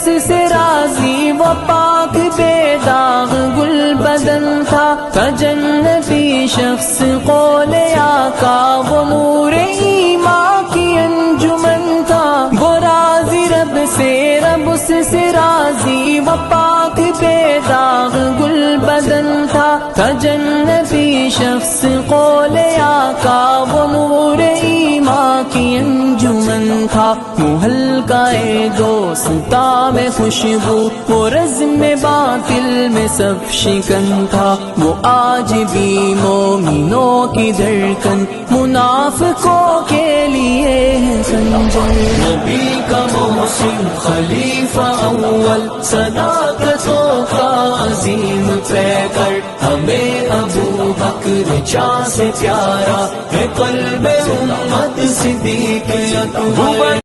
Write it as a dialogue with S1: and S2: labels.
S1: उससे राजी वो पाक बेदाग गुल बदन था जन्नती शख्स कौले आका वो नूरे ईमान की अंजुमन था वो राजी रब से रब उससे राजी वो पाक बेदाग गुल बदन था जन्नती शख्स कौले आका वो नूरे ईमान की अंजुमन था मुहल्काए दोस्ता में खुशबू वो रज़्म में बातिल में सब शिकन था वो आज भी मोमिनों की धड़कन मुनाफिकों के लिए है खंजर नबी का मौसिम खलीफा अव्वल सदाकतों का अजीम पैकर हमें अबू बकर चा से प्यारा है क़ल्ब उम्मत सिद्दीक़ अकबर।